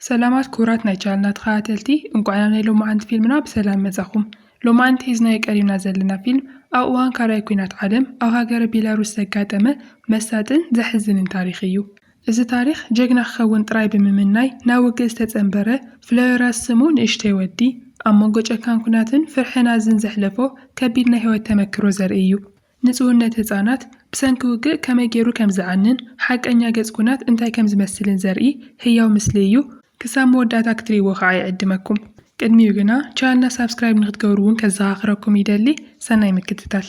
ሰላማት ኩራት ናይ ቻልና ተኸታተልቲ እንቋዕና ናይ ሎማዓንቲ ፊልምና ብሰላም መጻኹም ሎማዓንቲ ሒዝናዮ ቀሪብና ዘለና ፊልም ኣብ እዋን ካልኣይ ኩናት ዓለም ኣብ ሃገረ ቤላሩስ ዘጋጠመ መሳጥን ዘሕዝንን ታሪክ እዩ። እዚ ታሪክ ጀግና ክኸውን ጥራይ ብምምናይ ናብ ውግእ ዝተጸንበረ ፍሎረንስ ስሙ ንእሽተይ ወዲ ኣብ መንጎ ጨካን ኩናትን ፍርሕን ኣዝን ዘሕለፎ ከቢድ ናይ ህይወት ተመክሮ ዘርኢ እዩ። ንጽውነት ህጻናት ብሰንኪ ውግእ ከመይ ገይሩ ከም ዝዓንን ሓቀኛ ገጽ ኩናት እንታይ ከም ዝመስልን ዘርኢ ህያው ምስሊ እዩ። ክሳብ መወዳእታ ክትሪእዎ ከዓ ይዕድመኩም። ቅድሚኡ ግና ቻናልና ሳብስክራይብ ንክትገብሩውን ከዘኻኽረኩም ይደሊ። ሰናይ ምክትታል።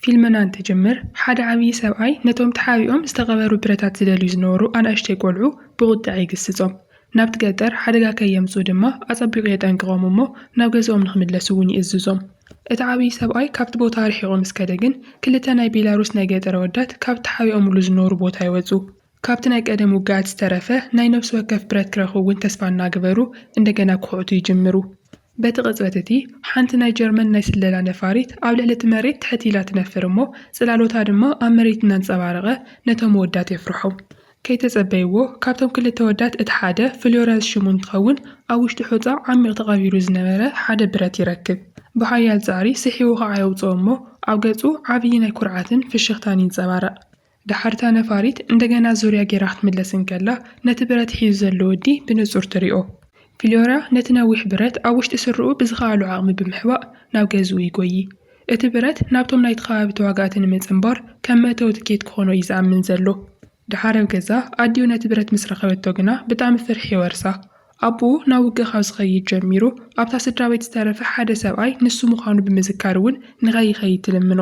ፊልምና እንትጅምር ሓደ ዓብዪ ሰብኣይ ነቶም ተሓቢኦም ዝተቐበሩ ብረታት ዝደልዩ ዝነበሩ ኣናእሽተይ ቆልዑ ብቁጥዕ ይግስጾም። ናብቲ ገጠር ሓደጋ ከየምፁ ድማ ኣጸቢቑ የጠንቅቖም እሞ ናብ ገዝኦም ንኽምለሱ እውን ይእዝዞም። እቲ ዓብዪ ሰብኣይ ካብቲ ቦታ ርሒቑ ምስ ከደ ግን ክልተ ናይ ቤላሩስ ናይ ገጠር ኣወዳት ካብቲ ተሓቢኦምሉ ዝነበሩ ቦታ ይወፁ። ካብቲ ናይ ቀደም ውግኣት ዝተረፈ ናይ ነፍሲ ወከፍ ብረት ክረኽቡ እውን ተስፋ እናገበሩ እንደገና ክኹዕቱ ይጅምሩ። በቲ ቅጽበት እቲ ሓንቲ ናይ ጀርመን ናይ ስለላ ነፋሪት ኣብ ልዕሊ እቲ መሬት ትሕት ኢላ ትነፍር እሞ ጽላሎታ ድማ ኣብ መሬት እናንጸባረቐ ነቶም ወዳት የፍርሖም። ከይተጸበይዎ ካብቶም ክልተ ወዳት እቲ ሓደ ፍሎረንስ ሽሙ እንትኸውን ኣብ ውሽጢ ሑጻ ዓሚቕ ተቐቢሩ ዝነበረ ሓደ ብረት ይረክብ። ብሓያል ጻዕሪ ስሒቡ ከዓ የውፅኦ እሞ ኣብ ገጹ ዓብዪ ናይ ኩርዓትን ፍሽኽታን ይንጸባረቕ። ድሓርታ ነፋሪት እንደገና ዙርያ ጌራ ክትምለስ እንከላ ነቲ ብረት ሒዙ ዘሎ ወዲ ብንጹር ትሪኦ። ፍሎራ ነቲ ነዊሕ ብረት ኣብ ውሽጢ ስርኡ ብዝኸኣሉ ዓቕሚ ብምሕዋእ ናብ ገዝኡ ይጎይ። እቲ ብረት ናብቶም ናይቲ ከባቢ ተዋጋእቲ ንምጽንባር ከም መእተዊ ትኬት ክኾኖ እዩ ዝኣምን ዘሎ። ድሓር ኣብ ገዛ ኣዲኡ ነቲ ብረት ምስ ረኸበቶ ግና ብጣዕሚ ፍርሒ ወርሳ። ኣቦኡ ናብ ውግእ ካብ ዝኸይድ ጀሚሩ ኣብታ ስድራ ቤት ዝተረፈ ሓደ ሰብኣይ ንሱ ምዃኑ ብምዝካር እውን ንኸይኸይድ ትልምኖ።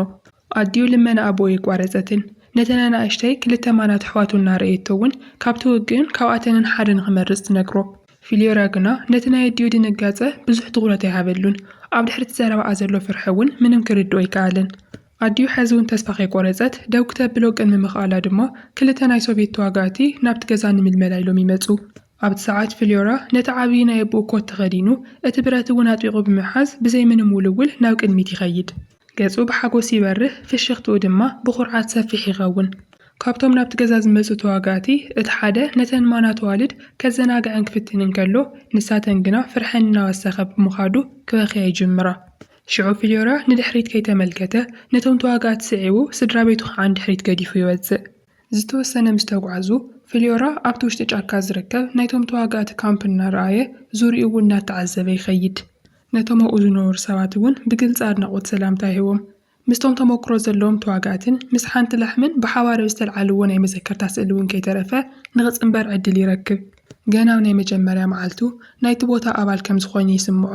ኣዲኡ ልመና ኣቦኡ የቋረፀትን። ነተን ኣናእሽተይ ክልተ ማናት ኣሕዋቱ እናርአየቶ እውን ካብቲ ውግእን ካብኣተንን ሓደ ንኽመርጽ ትነግሮ። ፍሎራ ግና ነቲ ናይ ኣዲኡ ድንጋጸ ብዙሕ ትኹረት ኣይሃበሉን። ኣብ ድሕሪ እቲ ዘረባኣ ዘሎ ፍርሒ እውን ምንም ክርድኦ ኣይከኣልን። ኣዲኡ ሕዚ እውን ተስፋ ከይቆረፀት ደው ክተብሎ ቅድሚ ምኽኣላ ድማ ክልተ ናይ ሶቪየት ተዋጋእቲ ናብቲ ገዛ ንምልመላ ኢሎም ይመጹ። ኣብቲ ሰዓት ፍሎራ ነቲ ዓብዪ ናይ ኣቦኡ ኮት ተኸዲኑ እቲ ብረት እውን ኣጥቢቑ ብምሓዝ ብዘይ ምንም ውልውል ናብ ቅድሚት ይኸይድ። ገጹ ብሓጎስ ይበርህ፣ ፍሽኽትኡ ድማ ብኹርዓት ሰፊሕ ይኸውን። ካብቶም ናብቲ ገዛ ዝመጹ ተዋጋእቲ እቲ ሓደ ነተን ማናት ዋልድ ከዘናግዐን ክፍትን እንከሎ ንሳተን ግና ፍርሐን እናወሰኸ ብምኻዱ ክበኽያ ይጅምራ። ሽዑ ፍሎራ ንድሕሪት ከይተመልከተ ነቶም ተዋጋእቲ ስዒቡ ስድራ ቤቱ ከዓ ንድሕሪት ገዲፉ ይወፅእ። ዝተወሰነ ምስ ተጓዓዙ ፍሎራ ኣብቲ ውሽጢ ጫካ ዝርከብ ናይቶም ተዋጋእቲ ካምፕ እናረኣየ ዙርኡ እውን እናተዓዘበ ይኸይድ። ነቶም ኣብኡ ዝነበሩ ሰባት እውን ብግልፂ ኣድናቖት ሰላምታ ይህቦም። ምስቶም ተመክሮ ዘለዎም ተዋጋእትን ምስ ሓንቲ ላሕምን ብሓባር ዝተልዓልዎ ናይ መዘከርታ ስእሊ እውን ከይተረፈ ንኽጽንበር ዕድል ይረክብ። ገና ኣብ ናይ መጀመርያ መዓልቱ ናይቲ ቦታ ኣባል ከም ዝኾነ ይስምዖ።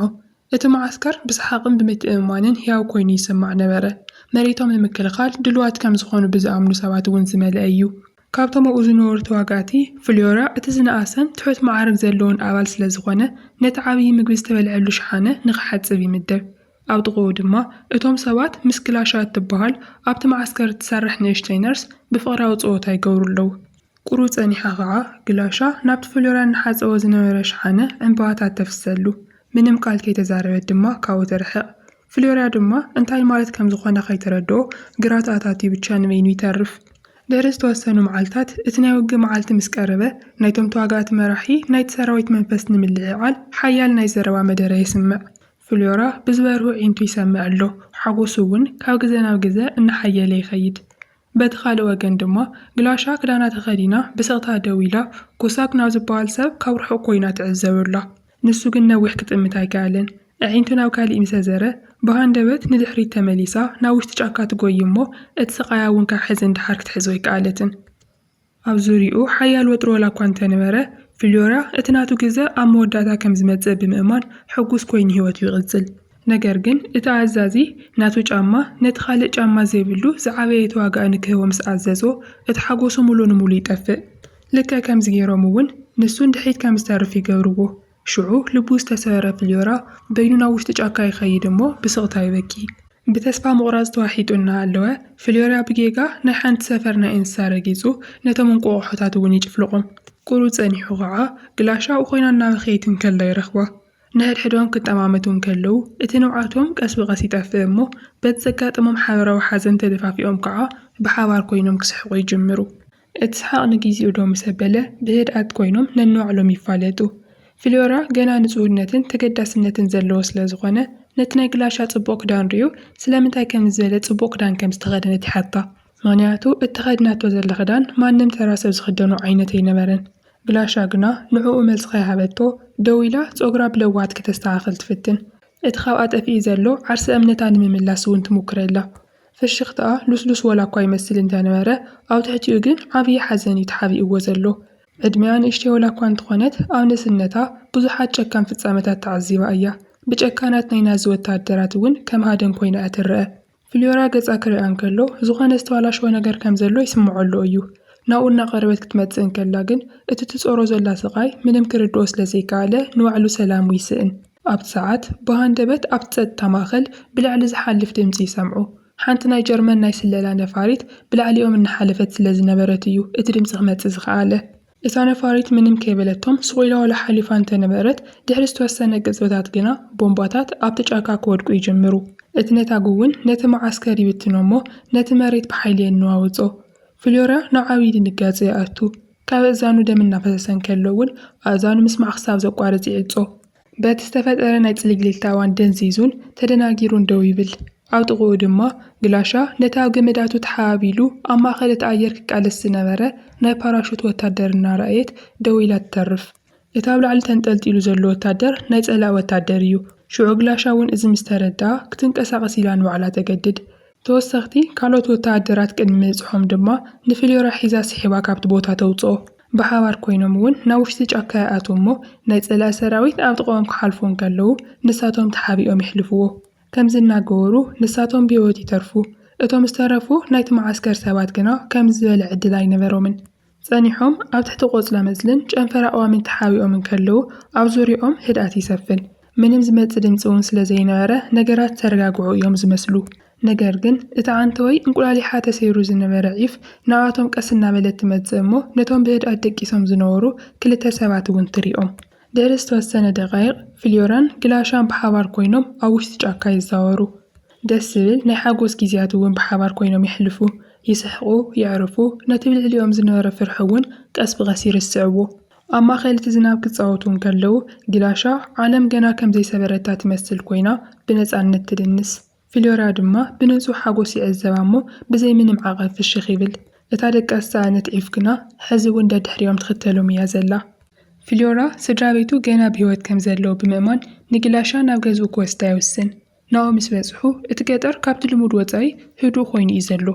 እቲ መዓስከር ብሰሓቕን ብምትእምማንን ሕያው ኮይኑ ይስማዕ ነበረ። መሬቶም ንምክልኻል ድልዋት ከም ዝኾኑ ብዝኣምኑ ሰባት እውን ዝመልአ እዩ። ካብቶም ኣብኡ ዝነበሩ ተዋጋእቲ ፍሎራ እቲ ዝነኣሰን ትሑት ማዕርግ ዘለውን ኣባል ስለ ዝኾነ ነቲ ዓብዪ ምግቢ ዝተበልዐሉ ሸሓነ ንኽሓጽብ ይምደብ። ኣብ ጥቕኡ ድማ እቶም ሰባት ምስ ግላሻ እትበሃል ኣብቲ ማዓስከር እትሰርሕ ንእሽተይ ነርስ ብፍቕራዊ ፀወታ ይገብሩ ኣለዉ። ቁሩ ጸኒሓ ከዓ ግላሻ ናብቲ ፍሎራ ንሓፀቦ ዝነበረ ሸሓነ ዕምባባታት ተፍሰሉ። ምንም ቃል ከይተዛረበት ድማ ካብኡ ትርሕቕ። ፍሎራ ድማ እንታይ ማለት ከም ዝኾነ ከይተረድኦ ግራት ኣታትዩ ብቻ ንበይኑ ይተርፍ። ድሕሪ ዝተወሰኑ መዓልታት እቲ ናይ ውግእ መዓልቲ ምስ ቀረበ ናይቶም ተዋጋእቲ መራሒ ናይቲ ሰራዊት መንፈስ ንምልዕዓል ሓያል ናይ ዘረባ መደረ ይስምዕ። ፍሎራ ብዝበርሁ ዒንቱ ይሰምዕ ኣሎ። ሓጎሱ እውን ካብ ግዜ ናብ ግዜ እናሓየለ ይኸይድ። በቲ ካልእ ወገን ድማ ግላሻ ክዳና ተኸዲና ብስቕታ ደው ኢላ ጎሳክ ናብ ዝበሃል ሰብ ካብ ርሑቕ ኮይና ትዕዘበላ። ንሱ ግን ነዊሕ ክጥምት ኣይከኣልን። ኣዒንቱ ናብ ካሊእ ምሰዘረ ብሃንደበት ንድሕሪት ተመሊሳ ናብ ውሽጢ ጫካ ትጎይ እሞ እቲ ስቓያ እውን ካብ ሕዚ እንድሓር ክትሕዞ ኣይከኣለትን። ኣብ ዙርኡ ሓያል ወጥሮ ዋላ እኳ እንተነበረ ፍሎራ እቲ ናቱ ግዜ ኣብ መወዳእታ ከም ዝመጽእ ብምእማን ሕጉስ ኮይኑ ህይወቱ ይቕጽል። ነገር ግን እቲ ኣዛዚ ናቱ ጫማ ነቲ ካልእ ጫማ ዘይብሉ ዝዓበየ ተዋጋእ ንክህቦ ምስ ኣዘዞ እቲ ሓጎሱ ሙሉ ንሙሉ ይጠፍእ። ልክዕ ከምዚ ገይሮም እውን ንሱ እንድሕሪት ከም ዝተርፍ ይገብርዎ። ሽዑ ልቡ ዝተሰበረ ፍሎራ በይኑ ናብ ውሽጢ ጫካ ይኸይድ እሞ ብስቕታ ይበኪ። ብተስፋ ምቑራጽ ተዋሒጡ እናሃለወ ፍሎራ ብጌጋ ናይ ሓንቲ ሰፈር ናይ እንስሳ ረጊጹ ነቶም እንቋቑሖታት እውን ይጭፍልቖም። ቁሩ ጸኒሑ ከዓ ግላሻ ኣብኡ ኮይና እናበኸየት እንከላ ይረኽባ። ንሕድሕዶም ክጠማመቱ እንከለዉ እቲ ንውዓቶም ቀስ ብቐስ ይጠፍእ እሞ በቲ ዘጋጠሞም ሓበራዊ ሓዘን ተደፋፊኦም ከዓ ብሓባር ኮይኖም ክስሕቑ ይጅምሩ። እቲ ስሓቕ ንግዚኡ ዶ ምስ ኣበለ ብህድኣት ኮይኖም ነንባዕሎም ይፋለጡ። ፍልዮራ ገና ንጹህነትን ተገዳስነትን ዘለዎ ስለ ዝኾነ ነቲ ናይ ግላሻ ጽቡቕ ክዳን ርዩ ስለምንታይ ከም ዝበለ ጽቡቕ ክዳን ከም ዝተኸደነት ይሓታ። ምክንያቱ እተኸድናቶ ዘላ ክዳን ማንም ተራ ሰብ ዝኽደኖ ዓይነት ኣይነበረን። ግላሻ ግና ንዕኡ መልስኻ ይሃበቶ ደው ኢላ ፀጉራ ብለዋት ከተስተኻኽል ትፍትን። እቲ ካብኣ ጠፊኡ ዘሎ ዓርሲ እምነታ ንምምላስ እውን ትሙክረላ። ፍሽኽትኣ ሉስሉስ ወላ እኳ ይመስል እንተነበረ ኣብ ትሕቲኡ ግን ዓብዪ ሓዘን ተሓቢእዎ ዘሎ። ዕድሜያ ንእሽተይ ወላ እኳ እንተኾነት ኣብ ንእስነታ ብዙሓት ጨካን ፍጻመታት ተዓዚባ እያ። ብጨካናት ናይ ናዚ ወታደራት እውን ከም ሃደን ኮይና እያ ትርአ። ፍልዮራ ገጻ ክሪኣ እንከሎ ዝኾነ ዝተባላሸወ ነገር ከም ዘሎ ይስምዖሎ እዩ። ናብኡ እናቐረበት ክትመጽእ እንከላ ግን እቲ ትጾሮ ዘላ ስቓይ ምንም ክርድኦ ስለ ዘይከኣለ ንባዕሉ ሰላሙ ይስእን። ኣብቲ ሰዓት ብሃንደበት ኣብቲ ጸጥታ ማእኸል ብልዕሊ ዝሓልፍ ድምፂ ይሰምዑ። ሓንቲ ናይ ጀርመን ናይ ስለላ ነፋሪት ብላዕሊኦም እናሓለፈት ስለ ዝነበረት እዩ እቲ ድምፂ ክመጽእ ዝኸኣለ። እታ ነፋሪት ምንም ከይበለቶም ስቑኢላ ወላ ሓሊፋ እንተነበረት ድሕሪ ዝተወሰነ ቅጽበታት ግና ቦምባታት ኣብቲ ጫካ ክወድቁ ይጅምሩ። እቲ ነታግ እውን ነቲ መዓስከር ይብትኖ እሞ ነቲ መሬት ብሓይሊ የነዋውጾ። ፍልዮራ ናብ ዓብዪ ድንጋጼ ይኣቱ። ካብ እዛኑ ደም እናፈሰሰ እንከሎ እውን ኣእዛኑ ምስማዕ ክሳብ ዘቋርጽ ይዕጾ። በቲ ዝተፈጠረ ናይ ጽልግልግታ እዋን ደንዚዙን ተደናጊሩን ደው ይብል። ኣብ ጥቕኡ ድማ ግላሻ ነቲ ኣብ ገመዳቱ ተሓባቢሉ ኣብ ማእኸል እቲ ኣየር ክቃለስ ዝነበረ ናይ ፓራሹት ወታደር እናረኣየት ደው ኢላ ትተርፍ። እቲ ኣብ ላዕሊ ተንጠልጢሉ ዘሎ ወታደር ናይ ጸላእ ወታደር እዩ። ሽዑ ግላሻ እውን እዚ ምስ ተረድኣ ክትንቀሳቐስ ኢላ ንባዕላ ተገድድ። ተወሰኽቲ ካልኦት ወታደራት ቅድሚ ምብጽሖም ድማ ንፍልዮራ ሒዛ ስሒባ ካብቲ ቦታ ተውፅኦ። ብሓባር ኮይኖም እውን ናብ ውሽጢ ጫካ ይኣትዉ እሞ ናይ ጸላእ ሰራዊት ኣብ ጥቕኦም ክሓልፉ እንከለዉ ንሳቶም ተሓቢኦም ይሕልፍዎ። ከምዚ እናገበሩ ንሳቶም ብሂወት ይተርፉ። እቶም ዝተረፉ ናይቲ መዓስከር ሰባት ግና ከም ዝበለ ዕድል ኣይነበሮምን። ጸኒሖም ኣብ ትሕቲ ቆጽላ መጽልን ጨንፈር ኣእዋምን ተሓቢኦም እንከለዉ ኣብ ዙርያኦም ህድኣት ይሰፍን። ምንም ዝመጽእ ድምፂ እውን ስለ ዘይነበረ ነገራት ተረጋግዑ እዮም ዝመስሉ። ነገር ግን እቲ ዓንተወይ እንቁላሊሓ ተሰይሩ ዝነበረ ዒፍ ናባቶም ቀስ እናበለት ትመጽእ እሞ ነቶም ብህድኣት ደቂሶም ዝነበሩ ክልተ ሰባት እውን ትሪኦም። ድሕሪ ዝተወሰነ ደቓይቕ ፍልዮራን ግላሻን ብሓባር ኮይኖም ኣብ ውሽጢ ጫካ ይዛወሩ። ደስ ዝብል ናይ ሓጎስ ጊዜያት እውን ብሓባር ኮይኖም ይሕልፉ፣ ይስሕቑ፣ ይዕርፉ። ነቲ ብልዕሊኦም ዝነበረ ፍርሒ እውን ቀስ ብቐስ ይርስዕዎ። ኣብ ማእኸል እቲ ዝናብ ክጻወቱ እንከለዉ ግላሻ ዓለም ገና ከም ዘይሰበረታ ትመስል ኮይና ብነጻነት ትድንስ። ፍልዮራ ድማ ብንጹህ ሓጎስ ይዕዘባ እሞ ብዘይ ምንም ዓቐብ ፍሽኽ ይብል። እታ ደቃስ ሰኣነት ዒፍ ግና ሕዚ እውን ደድሕሪኦም ትኽተሎም እያ ዘላ። ፍልዮራ ስድራ ቤቱ ገና ብሂወት ከም ዘለዎ ብምእማን ንግላሻ ናብ ገዝኡ ክወስዳ ይውስን። ናብኡ ምስ በጽሑ እቲ ገጠር ካብቲ ልሙድ ወጻኢ ህዱእ ኮይኑ እዩ ዘሎ።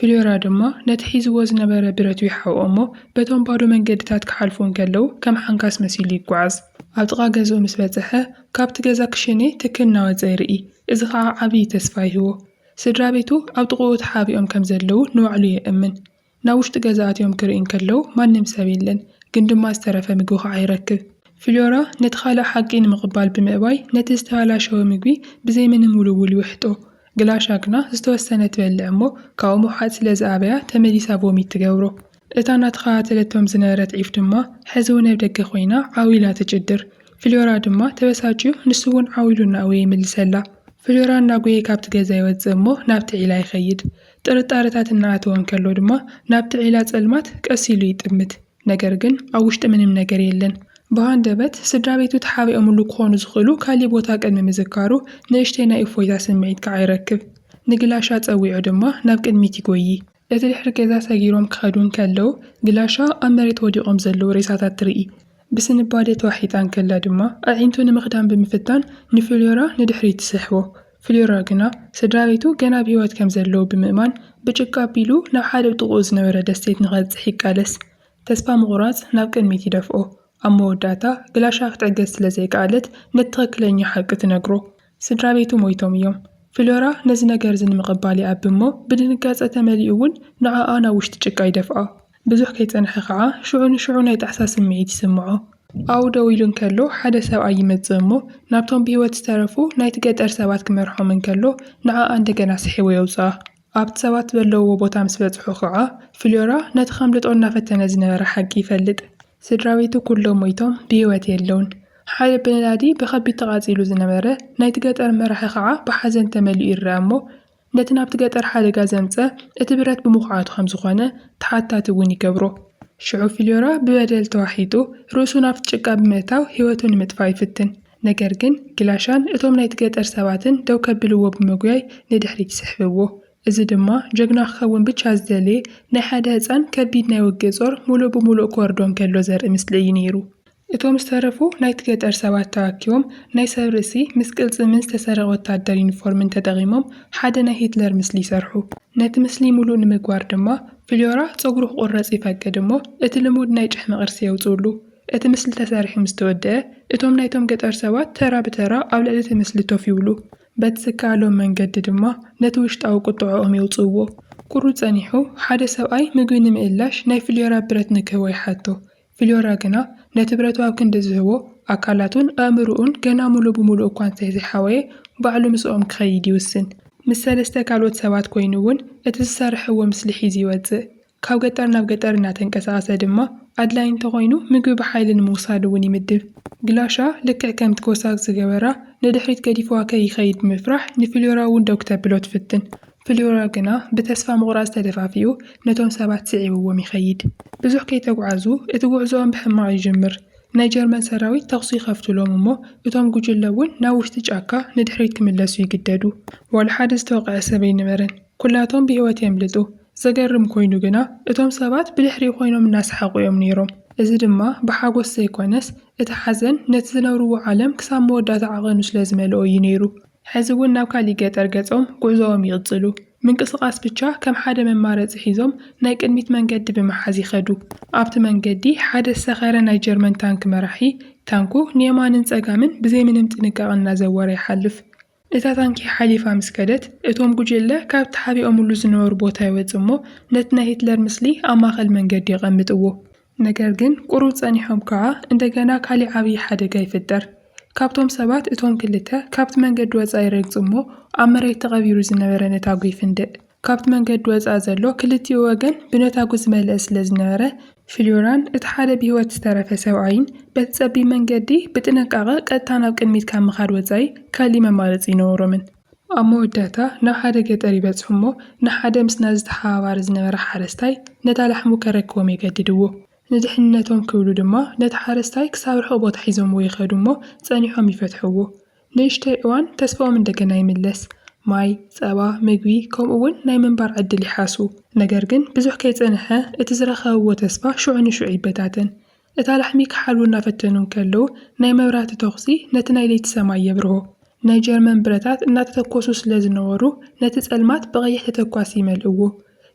ፍልዮራ ድማ ነቲ ሒዝዎ ዝነበረ ብረት ይሓውኦ እሞ በቶም ባዶ መንገድታት ክሓልፉ እንከለዉ ከም ሓንካስ መሲሉ ይጓዓዝ። ኣብ ጥቓ ገዝኡ ምስ በጽሐ ካብቲ ገዛ ክሽኔ ትክል እናወፀ ይርኢ። እዚ ከዓ ዓብዪ ተስፋ ይህቦ። ስድራ ቤቱ ኣብ ጥቕኡ ተሓቢኦም ከም ዘለዉ ንባዕሉ ይእምን። ናብ ውሽጢ ገዛ ኣትዮም ክርኢ እንከለዉ ማንም ሰብ የለን፣ ግን ድማ ዝተረፈ ምግቢ ከዓ ይረክብ። ፍልዮራ ነቲ ካልእ ሓቂ ንምቕባል ብምእባይ ነቲ ዝተባላሸወ ምግቢ ብዘይ ምንም ውልውል ይውሕጦ። ግላሻ ግና ዝተወሰነ ትበልዕ እሞ ካብኡ ምውሓጥ ስለ ዝኣበያ ተመሊሳ ቮሚት ትገብሮ። እታ እናተኸታተለቶም ዝነበረት ዒፍ ድማ ሕዚ እውን ኣብ ደገ ኮይና ዓዊላ ትጭድር። ፍልዮራ ድማ ተበሳጭዩ ንሱ እውን ዓዊሉ እናእወየ ይምልሰላ። ፍልዮራ እናጎየ ካብቲ ገዛ ይወፅእ እሞ ናብቲ ዒላ ይኸይድ። ጥርጣረታት እናኣተወ እንከሎ ድማ ናብቲ ዒላ ጸልማት ቀስ ኢሉ ይጥምት። ነገር ግን ኣብ ውሽጢ ምንም ነገር የለን። ብሃንደበት ስድራ ቤቱ ተሓቢኦምሉ ክኾኑ ዝኽእሉ ካሊእ ቦታ ቅድሚ ምዝካሩ ንእሽተይ ናይ እፎይታ ስምዒት ከዓ ይረክብ። ንግላሻ ጸዊዑ ድማ ናብ ቅድሚት ይጎይ። እቲ ድሕሪ ገዛ ሰጊሮም ክኸዱ እንከለዉ ግላሻ ኣብ መሬት ወዲቖም ዘለዉ ሬሳታት ትርኢ። ብስንባዴ ተዋሒጣ እንከላ ድማ ኣዒንቱ ንምኽዳን ብምፍታን ንፍልዮራ ንድሕሪት ትስሕቦ። ፍልዮራ ግና ስድራ ቤቱ ገና ብሂወት ከም ዘለዉ ብምእማን ብጭቃ ኣቢሉ ናብ ሓደ ጥቕኡ ዝነበረ ደሴት ንኸጽሕ ይቃለስ። ተስፋ ምቑራጽ ናብ ቅድሚት ይደፍኦ። ኣብ መወዳእታ ግላሻ ክትዕገዝ ስለ ዘይከኣለት ነቲ ትኽክለኛ ሓቂ ትነግሮ። ስድራ ቤቱ ሞይቶም እዮም። ፍልዮራ ነዚ ነገር ንምቕባል ይኣቢ እሞ ብድንጋጸ ተመሊኡ እውን ንዓኣ ናብ ውሽጢ ጭቃ ይደፍኣ። ብዙሕ ከይጸንሐ ከዓ ሽዑ ንሽዑ ናይ ጣዕሳ ስምዒት ይስምዖ። ኣብኡ ደው ኢሉ እንከሎ ሓደ ሰብኣይ ይመጽእ እሞ ናብቶም ብሂወት ዝተረፉ ናይቲ ገጠር ሰባት ክመርሖም እንከሎ ንዓኣ እንደገና ስሒቦ የውፅኣ። ኣብቲ ሰባት ዘለውዎ ቦታ ምስ በጽሑ ከዓ ፍልዮራ ነቲ ከምልጦ እናፈተነ ዝነበረ ሓቂ ይፈልጥ። ስድራ ቤቱ ኩሎም ሞይቶም ብሂወት የለውን። ሓደ ብነዳዲ ብኸቢድ ተቓጺሉ ዝነበረ ናይቲ ገጠር መራሒ ከዓ ብሓዘን ተመሊኡ ይርአ እሞ ነቲ ናብቲ ገጠር ሓደጋ ዘምፀ እቲ ብረት ብምኹዓቱ ከም ዝኾነ ተሓታቲ እውን ይገብሮ። ሽዑ ፊልዮራ ብበደል ተዋሒጡ ርእሱ ናብቲ ጭቃ ብምእታው ህይወቱ ንምጥፋእ ይፍትን። ነገር ግን ግላሻን እቶም ናይቲ ገጠር ሰባትን ደው ከብልዎ ብምጉያይ ንድሕሪት ይስሕብዎ። እዚ ድማ ጀግና ክኸውን ብቻ ዝደለየ ናይ ሓደ ህፃን ከቢድ ናይ ውግእ ጾር ሙሉእ ብምሉእ ክወርዶም ከሎ ዘርኢ ምስሊ እዩ ነይሩ። እቶም ዝተረፉ ናይቲ ገጠር ሰባት ተዋኪቦም ናይ ሰብ ርእሲ ምስ ቅልጽምን ዝተሰረቐ ወታደር ዩኒፎርምን ተጠቒሞም ሓደ ናይ ሂትለር ምስሊ ይሰርሑ። ነቲ ምስሊ ሙሉእ ንምግባር ድማ ፊልዮራ ፀጉሩ ክቁረፅ ይፈቅድ እሞ እቲ ልሙድ ናይ ጭሕሚ ቅርሲ የውፅሉ። እቲ ምስሊ ተሰሪሑ ምስ ተወድአ እቶም ናይቶም ገጠር ሰባት ተራ ብተራ ኣብ ልዕሊ እቲ ምስሊ ኮፍ ይብሉ። በቲ ዝከኣሎም መንገዲ ድማ ነቲ ውሽጣዊ ቁጥዕኦም የውፅዎ። ቁሩብ ጸኒሑ ሓደ ሰብኣይ ምግቢ ንምእላሽ ናይ ፊልዮራ ብረት ንክህቦ ይሓቶ። ፊልዮራ ግና ነቲ ብረቱ ኣብ ክንዲ ዝህቦ ኣካላቱን ኣእምሩኡን ገና ሙሉእ ብምሉእ እኳ እንተይሓወየ ባዕሉ ምስኦም ክኸይድ ይውስን። ምስ ሰለስተ ካልኦት ሰባት ኮይኑ እውን እቲ ዝሰርሕዎ ምስሊ ሒዙ ይወፅእ። ካብ ገጠር ናብ ገጠር እናተንቀሳቐሰ ድማ ኣድላይ እንተኾይኑ ምግቢ ብሓይሊ ንምውሳድ እውን ይምድብ። ግላሻ ልክዕ ከምቲ ኮሳክ ዝገበራ ንድሕሪት ገዲፍዋ ከይኸይድ ብምፍራሕ ንፊልዮራ እውን ደው ክተብሎ ትፍትን። ፊልዮራ ግና ብተስፋ ምቑራጽ ተደፋፊኡ ነቶም ሰባት ስዒብዎም ይኸይድ። ብዙሕ ከይተጓዓዙ እቲ ጉዕዞኦም ብሕማቕ ይጅምር። ናይ ጀርመን ሰራዊት ተኽሲ ይኸፍትሎም እሞ እቶም ጉጅለ እውን ናብ ውሽጢ ጫካ ንድሕሪት ክምለሱ ይግደዱ። ዋላ ሓደ ዝተወቅዐ ሰብ ኣይነበረን። ኩላቶም ብሂወት የምልጡ። ዘገርም ኮይኑ ግና እቶም ሰባት ብድሕሪ ኮይኖም እናሰሓቁ እዮም ነይሮም። እዚ ድማ ብሓጎስ ዘይኮነስ እቲ ሓዘን ነቲ ዝነብርዎ ዓለም ክሳብ መወዳእታ ዓቐኑ ስለ ዝመልኦ እዩ ነይሩ። ሕዚ እውን ናብ ካሊእ ገጠር ገጾም ጉዕዞኦም ይቕጽሉ። ምንቅስቓስ ብቻ ከም ሓደ መማረፂ ሒዞም ናይ ቅድሚት መንገዲ ብምሓዝ ይኸዱ። ኣብቲ መንገዲ ሓደ ዝሰኸረ ናይ ጀርመን ታንክ መራሒ ታንኩ ንየማንን ጸጋምን ብዘይ ምንም ጥንቃቐ እናዘወረ ይሓልፍ። እታ ታንኪ ሓሊፋ ምስ ከደት እቶም ጉጅለ ካብቲ ሓቢኦምሉ ዝነበሩ ቦታ ይወጽእ እሞ ነቲ ናይ ሂትለር ምስሊ ኣብ ማእኸል መንገዲ የቐምጥዎ። ነገር ግን ቁሩብ ጸኒሖም ከዓ እንደገና ካሊእ ዓብዪ ሓደጋ ይፍጠር። ካብቶም ሰባት እቶም ክልተ ካብቲ መንገዲ ወፃኢ ይረግጹ እሞ ኣብ መሬት ተቐቢሩ ዝነበረ ነታጉ ይፍንድእ። ካብቲ መንገዲ ወፃኢ ዘሎ ክልቲኡ ወገን ብነታጉ ዝመልአ ስለ ዝነበረ ፊልዮራን እቲ ሓደ ብሂወት ዝተረፈ ሰብኣይን በቲ ጸቢብ መንገዲ ብጥንቃቐ ቀጥታ ናብ ቅድሚት ካብ ምኻድ ወፃኢ ካሊእ መማረፂ ይነበሮምን። ኣብ መወዳእታ ናብ ሓደ ገጠር ይበጽሑ እሞ ንሓደ ምስና ዝተሓባባረ ዝነበረ ሓረስታይ ነታ ላሕሙ ከረክቦም የገድድዎ። ንድሕንነቶም ክብሉ ድማ ነቲ ሓረስታይ ክሳብ ርሑቕ ቦታ ሒዞምዎ ይኸዱ እሞ ጸኒሖም ይፈትሕዎ። ንእሽተይ እዋን ተስፋኦም እንደገና ይምለስ። ማይ፣ ጸባ፣ ምግቢ ከምኡ እውን ናይ ምንባር ዕድል ይሓሱ። ነገር ግን ብዙሕ ከይጸንሐ እቲ ዝረኸብዎ ተስፋ ሽዑ ንሽዑ ይበታተን። እታ ላሕሚ ክሓልቡ እናፈተኑ ከለዉ ናይ መብራህቲ ተኽሲ ነቲ ናይ ለይቲ ሰማይ የብርሆ። ናይ ጀርመን ብረታት እናተተኮሱ ስለ ዝነበሩ ነቲ ጸልማት ብቐይሕ ተተኳሲ ይመልእዎ።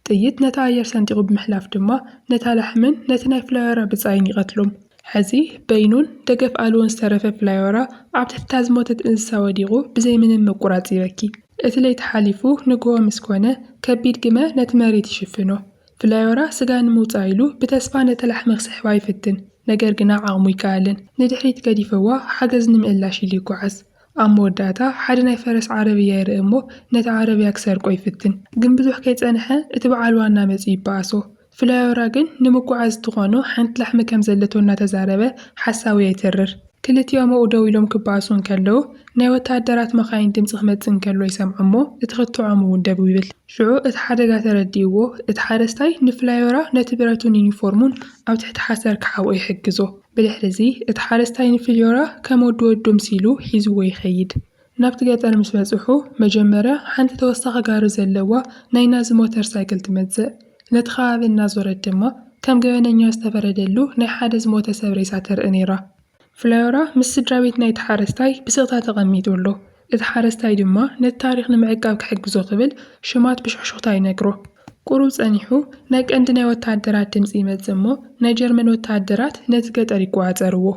ጥይት ነቲ ኣየር ሰንጢቑ ብምሕላፍ ድማ ነታ ላሕምን ነቲ ናይ ፍላዮራ ብጻይን ይቐትሎም። ሕዚ በይኑን ደገፍ ኣልዎን ዝተረፈ ፍላዮራ ኣብ ትሕታ ዝሞተት እንስሳ ወዲቑ ብዘይ ምንም ምቁራጽ ይበኪ። እቲ ለይቲ ሓሊፉ ንግሆ ምስ ኮነ ከቢድ ግመ ነቲ መሬት ይሽፍኖ። ፍላዮራ ስጋ ንምውፃእ ኢሉ ብተስፋ ነቲ ላሕሚ ክስሕባ ይፍትን። ነገር ግና ዓቕሙ ይከኣልን። ንድሕሪት ገዲፈዋ ሓገዝ ንምእላሽ ኢሉ ይጓዓዝ። ኣብ መወዳእታ ሓደ ናይ ፈረስ ዓረብያ ይርኢ እሞ ነቲ ዓረብያ ክሰርቆ ይፍትን። ግን ብዙሕ ከይጸንሐ እቲ በዓል ዋና መጺኡ ይበኣሶ። ፍላዮራ ግን ንምጓዓዝ ትኾኑ ሓንቲ ላሕሚ ከም ዘለቶ እናተዛረበ ሓሳቡ የትርር። ክልቲኦም ኣብኡ ደው ኢሎም ክበኣሱ እንከለዉ ናይ ወታደራት መኻይን ድምፂ ክመጽእ እንከሎ ይሰምዑ እሞ እቲ ክትዖም እውን ደው ይብል። ሽዑ እቲ ሓደጋ ተረዲእዎ እቲ ሓረስታይ ንፍላዮራ ነቲ ብረቱን ዩኒፎርሙን ኣብ ትሕቲ ሓሰር ክሓብኦ ይሕግዞ። ብድሕሪ እዚ እቲ ሓረስታይ ንፊልዮራ ከም ወዲ ወዱ ምሲሉ ሒዝዎ ይኸይድ። ናብቲ ገጠር ምስ በጽሑ መጀመርያ ሓንቲ ተወሳኺ ጋሪ ዘለዋ ናይ ናዚ ሞተር ሳይክል ትመጽእ። ነቲ ከባቢ እናዞረት ድማ ከም ገበነኛ ዝተፈረደሉ ናይ ሓደ ዝሞተ ሰብ ሬሳ ተርኢ ነይራ። ፍላዮራ ምስ ስድራ ቤት ናይቲ ሓረስታይ ብስቕታ ተቐሚጡ ኣሎ። እቲ ሓረስታይ ድማ ነቲ ታሪክ ንምዕቃብ ክሕግዞ ክብል ሽማት ብሽክሽክታ ይነግሮ። ቁሩብ ጸኒሑ ናይ ቀንዲ ናይ ወታደራት ድምፂ ይመጽእ እሞ ናይ ጀርመን ወታደራት ነቲ ገጠር ይቆፃፀርዎ።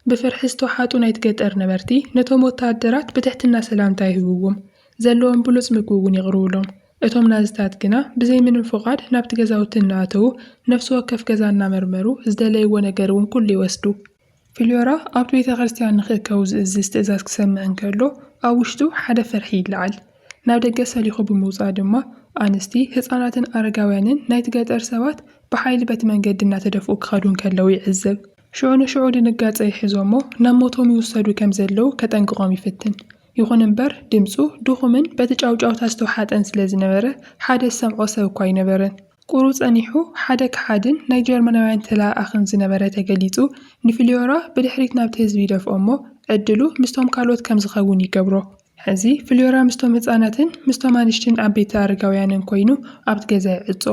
ብፍርሒ ዝተዋሓጡ ናይቲ ገጠር ነበርቲ ነቶም ወታደራት ብትሕትና ሰላምታ ይህብዎም። ዘለዎም ብሉፅ ምግቢ እውን ይቕርብሎም። እቶም ናዝታት ግና ብዘይ ምንም ፍቓድ ናብቲ ገዛውቲ እናኣተዉ ነፍሲ ወከፍ ገዛ እናመርመሩ ዝደለይዎ ነገር እውን ኩሉ ይወስዱ። ፊልዮራ ኣብቲ ቤተ ክርስቲያን ንኽእከቡ ዝእዝዝ ትእዛዝ ክሰምዕ እንከሎ ኣብ ውሽጡ ሓደ ፈርሒ ይለዓል። ናብ ደገ ሰሊኹ ብምውፃእ ድማ ኣንስቲ ህፃናትን ኣረጋውያንን ናይቲ ገጠር ሰባት ብሓይሊ በቲ መንገዲ እናተደፍኡ ክኸዱ እንከለዉ ይዕዘብ። ሽዑ ንሽዑ ድንጋጸ ይሕዞ እሞ ናብ ሞቶም ይውሰዱ ከም ዘለዉ ከጠንቅቖም ይፍትን። ይኹን እምበር ድምፁ ድኹምን በቲ ጫውጫውታ ዝተዋሓጠን ስለ ዝነበረ ሓደ ዝሰምዖ ሰብ እኳ ኣይነበረን። ቁሩፅ ጸኒሑ ሓደ ክሓድን ናይ ጀርመናውያን ተላኣኽን ዝነበረ ተገሊጹ ንፍልዮራ ብድሕሪት ናብቲ ህዝቢ ደፍኦ እሞ ዕድሉ ምስቶም ካልኦት ከም ዝኸውን ይገብሮ። ሕዚ ፍልዮራ ምስቶም ህፃናትን ምስቶም ኣንሽትን ዓበይቲ ኣረጋውያንን ኮይኑ ኣብቲ ገዛ ይዕጾ።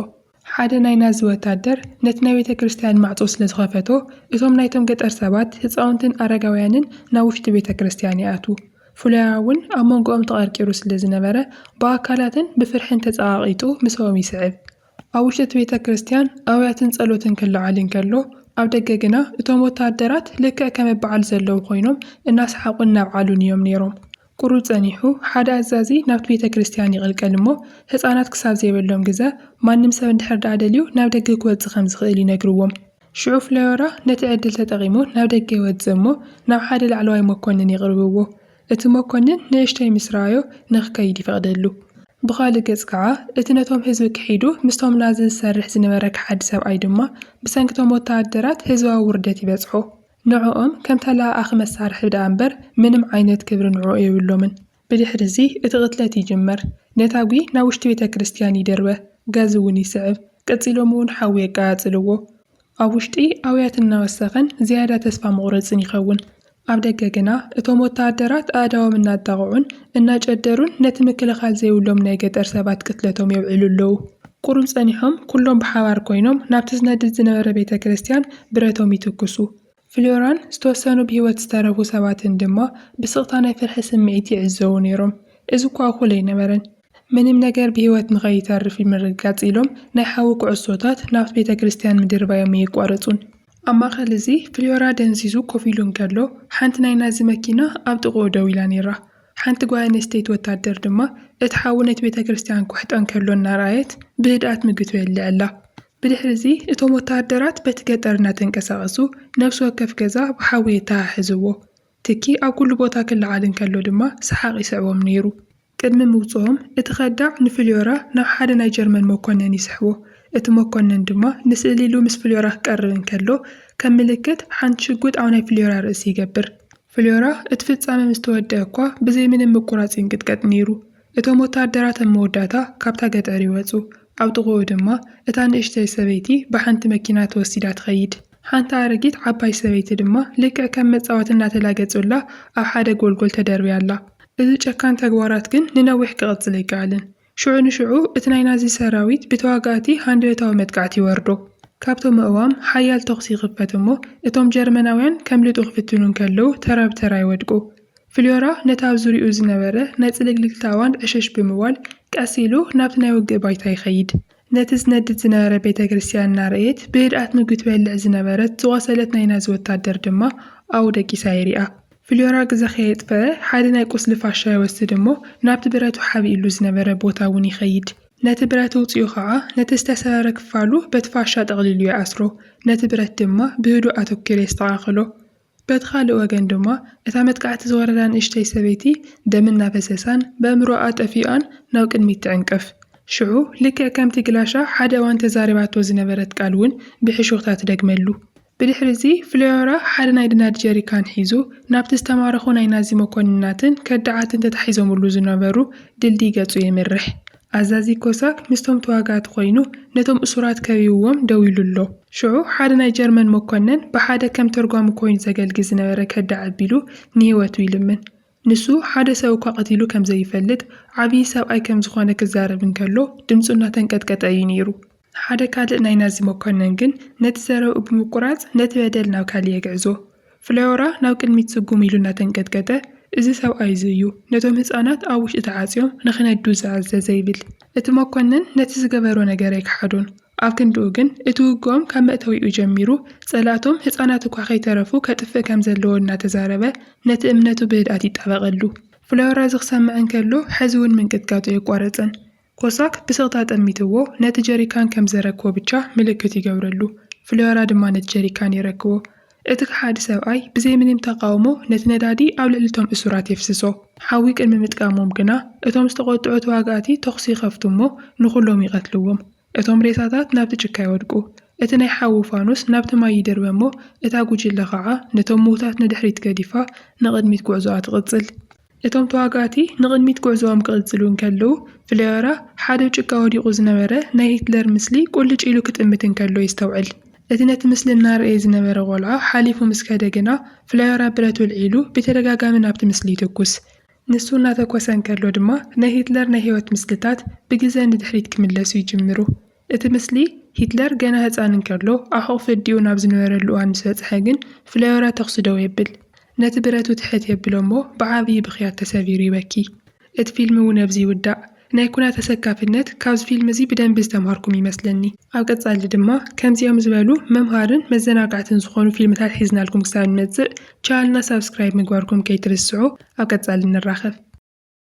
ሓደ ናይ ናዚ ወታደር ነቲ ናይ ቤተ ክርስቲያን ማዕጾ ስለ ዝኸፈቶ እቶም ናይቶም ገጠር ሰባት ህፃውንትን ኣረጋውያንን ናብ ውሽጢ ቤተ ክርስቲያን ይኣትዉ። ፍልዮራ እውን ኣብ መንጎኦም ተቐርቂሩ ስለ ዝነበረ ብኣካላትን ብፍርሕን ተጸቓቒጡ ምስኦም ይስዕብ። ኣብ ውሽጢ ቤተ ክርስቲያን ኣውያትን ጸሎትን ክለዓል እንከሎ ኣብ ደገ ግና እቶም ወታደራት ልክዕ ከም በዓል ዘለዉ ኮይኖም እናሰሓቁን እናብዓሉን እዮም ነይሮም። ቁሩፅ ጸኒሑ ሓደ ኣዛዚ ናብቲ ቤተ ክርስቲያን ይቕልቀል እሞ ህፃናት ክሳብ ዘይበሎም ግዜ ማንም ሰብ እንድሕር ደኣ ደልዩ ናብ ደገ ክወፅእ ከም ዝኽእል ይነግርዎም። ሽዑ ፍልዮራ ነቲ ዕድል ተጠቒሙ ናብ ደገ ይወፅእ እሞ ናብ ሓደ ላዕለዋይ መኮንን ይቕርብዎ። እቲ መኮንን ንእሽተይ ምስ ረኣዮ ንኽከይድ ይፈቕደሉ። ብኻልእ ገጽ ከዓ እቲ ነቶም ህዝቢ ክሒዱ ምስቶም ናዚ ዝሰርሕ ዝነበረ ክሓዲ ሰብኣይ ድማ ብሰንኪቶም ወታደራት ህዝባዊ ውርደት ይበጽሖ። ንዕኦም ከም ተላኣኺ መሳርሒ ደኣ እምበር ምንም ዓይነት ክብሪ ንዕኡ የብሎምን። ብድሕሪ እዚ እቲ ቅትለት ይጅመር። ነታጉ ናብ ውሽጢ ቤተ ክርስቲያን ይደርበ፣ ጋዝ እውን ይስዕብ፣ ቀፂሎም እውን ሓዊ የቃያጽልዎ። ኣብ ውሽጢ ኣውያት እናወሰኸን ዝያዳ ተስፋ መቑረፅን ይኸውን። ኣብ ደገ ግና እቶም ወታደራት ኣእዳዎም እናጣቕዑን እናጨደሩን ነቲ ምክልኻል ዘይብሎም ናይ ገጠር ሰባት ቅትለቶም የብዕሉ ኣለዉ። ቁሩፅ ጸኒሖም ኩሎም ብሓባር ኮይኖም ናብቲ ዝነድድ ዝነበረ ቤተ ክርስቲያን ብረቶም ይትክሱ። ፍልዮራን ዝተወሰኑ ብሂወት ዝተረፉ ሰባትን ድማ ብስቕታ ናይ ፍርሒ ስምዒት ይዕዘቡ ነይሮም። እዚ እኳ እኹል ኣይነበረን። ምንም ነገር ብሂወት ንኸይተርፍ ይምርጋጽ ኢሎም ናይ ሓዊ ኩዕሶታት ናብቲ ቤተ ክርስቲያን ምድርባዮም ይቋረጹን። ኣብ ማእኸል እዚ ፍልዮራ ደንዚዙ ኮፍ ኢሉ እንከሎ ሓንቲ ናይ ናዚ መኪና ኣብ ጥቕኡ ደው ኢላ ነይራ። ሓንቲ ጓል ኣንስተይቲ ወታደር ድማ እቲ ሓዊ ነቲ ቤተ ክርስቲያን ኩሕጦ እንከሎ እናረኣየት ብህድኣት ምግቢ ትበልዕ ኣላ። ብድሕሪ እዚ እቶም ወታደራት በቲ ገጠር እናተንቀሳቐሱ ነፍሲ ወከፍ ገዛ ብሓዊ የተሓሕዝዎ። ትኪ ኣብ ኩሉ ቦታ ክለዓል እንከሎ ድማ ሰሓቕ ይስዕቦም ነይሩ። ቅድሚ ምውፅኦም እቲ ኸዳዕ ንፍልዮራ ናብ ሓደ ናይ ጀርመን መኮንን ይስሕቦ። እቲ መኮንን ድማ ንስእሊ ኢሉ ምስ ፍልዮራ ክቀርብ እንከሎ ከም ምልክት ሓንቲ ሽጉጥ ኣብ ናይ ፍልዮራ ርእሲ ይገብር። ፍልዮራ እቲ ፍጻመ ምስ ተወድአ እኳ ብዘይ ምንም ምቁራጽ ይንቅጥቀጥ ነይሩ። እቶም ወታደራት ኣብ መወዳእታ ካብታ ገጠር ይወፁ። ኣብ ጥቕኡ ድማ እታ ንእሽተይ ሰበይቲ ብሓንቲ መኪና ተወሲዳ ትኸይድ። ሓንቲ ኣረጊት ዓባይ ሰበይቲ ድማ ልክዕ ከም መጻወት እናተላገጹላ ኣብ ሓደ ጎልጎል ተደርብያ ኣላ። እዚ ጨካን ተግባራት ግን ንነዊሕ ክቕጽል ኣይከኣልን። ሽዑ ንሽዑ እቲ ናይ ናዚ ሰራዊት ብተዋጋእቲ ሃንደበታዊ መጥቃዕቲ ይወርዶ። ካብቶም እዋም ሓያል ተኽሲ ይኽፈት እሞ እቶም ጀርመናውያን ከም ልጡ ክፍትኑ እንከለዉ ተራ ብተራ ይወድቁ። ፍልዮራ ነታ ኣብ ዙርኡ ዝነበረ ናይ ጽልግልግታ ኣዋን ዕሸሽ ብምባል ቀስ ኢሉ ናብቲ ናይ ውግእ ባይታ ይኸይድ። ነቲ ዝነድድ ዝነበረ ቤተ ክርስቲያን እናርአየት ብህድኣት ምግቢ ትበልዕ ዝነበረት ዝቖሰለት ናይ ናዚ ወታደር ድማ ኣብኡ ደቂሳ ይሪኣ። ፍልዮራ ግዜ ከየጥፍአ ሓደ ናይ ቁስሊ ፋሻ ይወስድ እሞ ናብቲ ብረቱ ሓቢኢሉ ዝነበረ ቦታ እውን ይኸይድ። ነቲ ብረት ውፅኡ ከዓ ነቲ ዝተሰበረ ክፋሉ በቲ ፋሻ ጠቕሊሉ ይኣስሮ። ነቲ ብረት ድማ ብህዱእ ኣተኪሩ የስተኻኽሎ። በቲ ካልእ ወገን ድማ እታ መጥቃዕቲ ዝወረዳ ንእሽተይ ሰበይቲ ደም እናፈሰሳን በእምሮኣ ጠፊኣን ናብ ቅድሚት ትዕንቅፍ። ሽዑ ልክዕ ከምቲ ግላሻ ሓደ እዋን ተዛሪባቶ ዝነበረት ቃል እውን ብሕሹኽታ ትደግመሉ። ብድሕሪ እዚ ፍልዮራ ሓደ ናይ ድናድ ጀሪካን ሒዙ ናብቲ ዝተማረኹ ናይ ናዚ መኮንናትን ከዳዓትን ተታሒዞምሉ ዝነበሩ ድልድይ ገጹ የምርሕ። ኣዛዚ ኮሳክ ምስቶም ተዋጋእቲ ኮይኑ ነቶም እሱራት ከቢብዎም ደው ኢሉ ኣሎ። ሽዑ ሓደ ናይ ጀርመን መኮንን ብሓደ ከም ተርጓሚ ኮይኑ ዘገልግል ዝነበረ ከዳዕ ኣቢሉ ንህይወቱ ይልምን። ንሱ ሓደ ሰብ እኳ ቀቲሉ ከም ዘይፈልጥ ዓብዪ ሰብኣይ ከም ዝኾነ ክዛረብ እንከሎ ድምፁ እናተንቀጥቀጠ እዩ ነይሩ። ሓደ ካልእ ናይ ናዚ መኮንን ግን ነቲ ዘረብኡ ብምቁራጽ ነቲ በደል ናብ ካሊእ የግዕዞ። ፍልዮራ ናብ ቅድሚት ጽጉም ኢሉ እናተንቀጥቀጠ እዚ ሰብኣይ እዚ እዩ ነቶም ህፃናት ኣብ ውሽጢ ተዓፅዮም ንኽነዱ ዝኣዘዘ ይብል። እቲ መኮንን ነቲ ዝገበሮ ነገር ኣይከሓዶን። ኣብ ክንድኡ ግን እቲ ውግኦም ካብ መእተዊኡ ጀሚሩ ጸላቶም ህፃናት እኳ ከይተረፉ ከጥፍእ ከም ዘለዎ እናተዛረበ ነቲ እምነቱ ብህድኣት ይጣበቐሉ። ፍልዮራ እዚ ክሰምዕ እንከሎ ሕዚ እውን ምንቅጥቃጡ የቋረፀን። ኮሳክ ብስቕታ ጠሚትዎ ነቲ ጀሪካን ከም ዘረክቦ ብቻ ምልክት ይገብረሉ። ፍልዮራ ድማ ነቲ ጀሪካን ይረክቦ። እቲ ክሓዲ ሰብኣይ ብዘይ ምንም ተቃውሞ ነቲ ነዳዲ ኣብ ልዕሊቶም እሱራት የፍስሶ። ሓዊ ቅድሚ ምጥቃሞም ግና እቶም ዝተቆጥዑ ተዋጋእቲ ተኽሲ ይኸፍቱ እሞ ንኹሎም ይቐትልዎም። እቶም ሬሳታት ናብቲ ጭካ ይወድቁ። እቲ ናይ ሓዊ ፋኑስ ናብቲ ማይ ይድርበ እሞ እታ ጉጅለ ከዓ ነቶም ምዉታት ንድሕሪት ገዲፋ ንቕድሚት ጉዕዞኣ ትቕጽል። እቶም ተዋጋእቲ ንቕድሚት ጉዕዞኦም ክቕጽሉ እንከለዉ ፍላዮራ ሓደ ጭቃ ወዲቑ ዝነበረ ናይ ሂትለር ምስሊ ቁልጭ ኢሉ ክጥምት እንከሎ ይስተውዕል። እቲ ነቲ ምስሊ እናርአየ ዝነበረ ቆልዓ ሓሊፉ ምስ ከደ ግና ፍላዮራ ብረት ውልዒሉ ብተደጋጋሚ ናብቲ ምስሊ ይትኩስ። ንሱ እናተኮሰ እንከሎ ድማ ናይ ሂትለር ናይ ህይወት ምስልታት ብግዜ ንድሕሪት ክምለሱ ይጅምሩ። እቲ ምስሊ ሂትለር ገና ህፃን እንከሎ ኣብ ሕቑፊ ኣዲኡ ናብ ዝነበረሉ እዋን ምስ በጽሐ ግን ፍላዮራ ተኽሲ ደው የብል። ነቲ ብረት ውትሕት የብሎ እሞ ብዓብዪ ብኽያት ተሰቢሩ ይበኪ። እቲ ፊልም እውን ኣብዚ ይውዳእ። ናይ ኩናት ተሰካፍነት ካብዚ ፊልም እዚ ብደንቢ ዝተምሃርኩም ይመስለኒ። ኣብ ቀጻሊ ድማ ከምዚኦም ዝበሉ መምሃርን መዘናጋዕትን ዝኾኑ ፊልምታት ሒዝናልኩም ክሳብ ንመጽእ ቻናልና ሳብስክራይብ ምግባርኩም ከይትርስዑ። ኣብ ቀጻሊ ንራኸብ።